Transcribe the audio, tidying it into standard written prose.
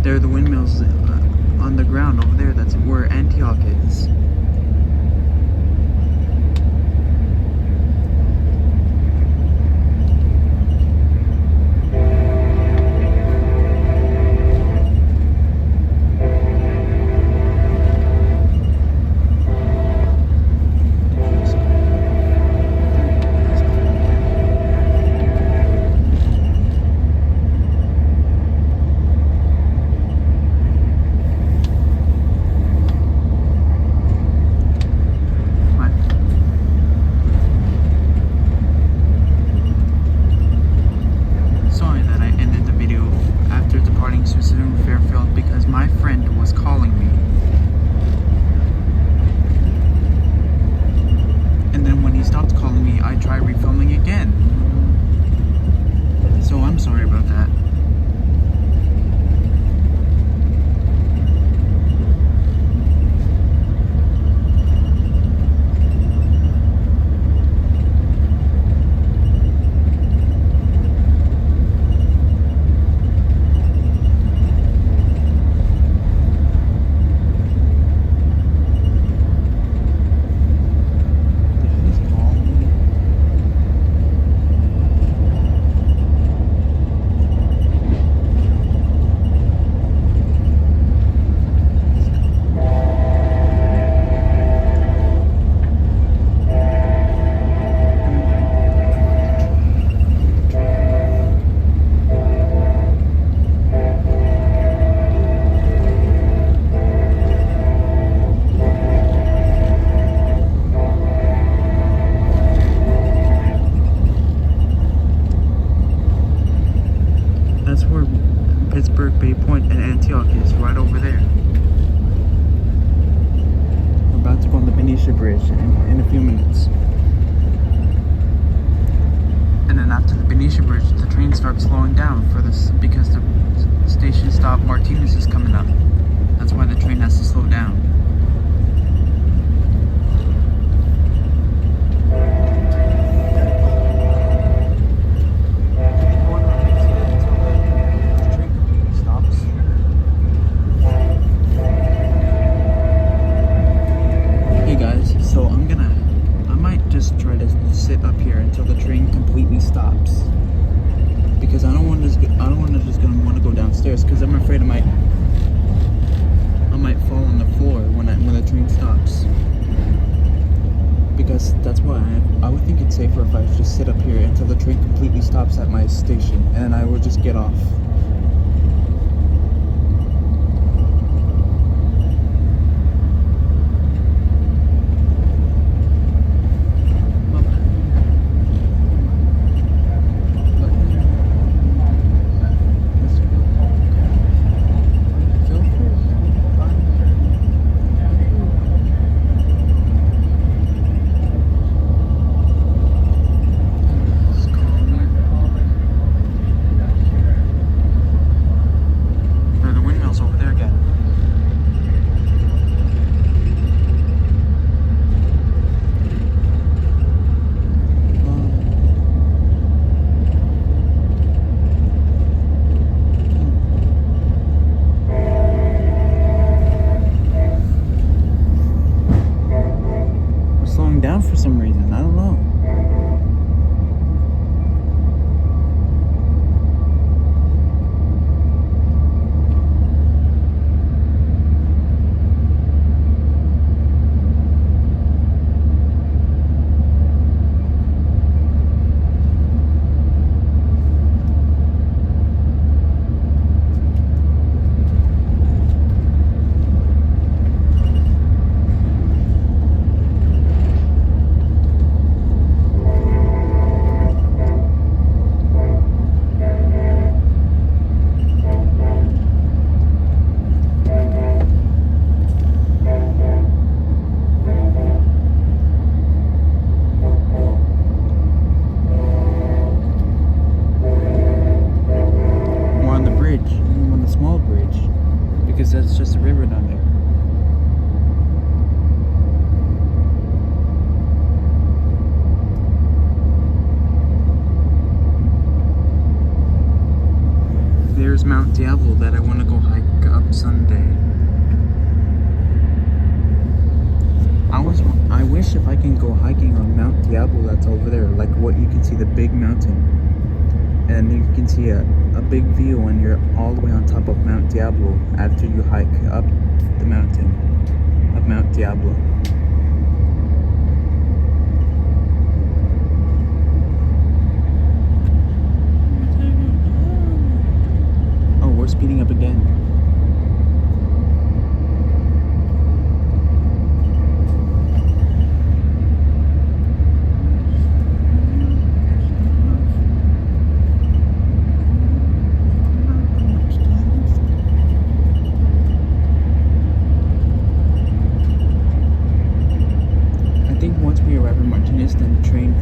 There are the windmills on the ground over there. That's where Antioch is. Because my friend was calling me, and then when he stopped calling me, I tried refilming again. So I'm sorry about that. That's where Pittsburgh Bay Point and Antioch is, right over there. We're about to go on the Benicia Bridge in a few minutes. And then after the Benicia Bridge, the train starts slowing down for this because the station stop Martinez is coming up. That's why the train has to slow down. Try to sit up here until the train completely stops, because I don't want to want to go downstairs, because I'm afraid I might fall on the floor when the train stops. Because that's why I would think it's safer if I just sit up here until the train completely stops at my station, and then I will just get off. Diablo that's over there, like what you can see, the big mountain. And you can see a big view when you're all the way on top of Mount Diablo after you hike up the mountain of Mount Diablo. Oh, we're speeding up again. I think once we arrive in Martinez, then the train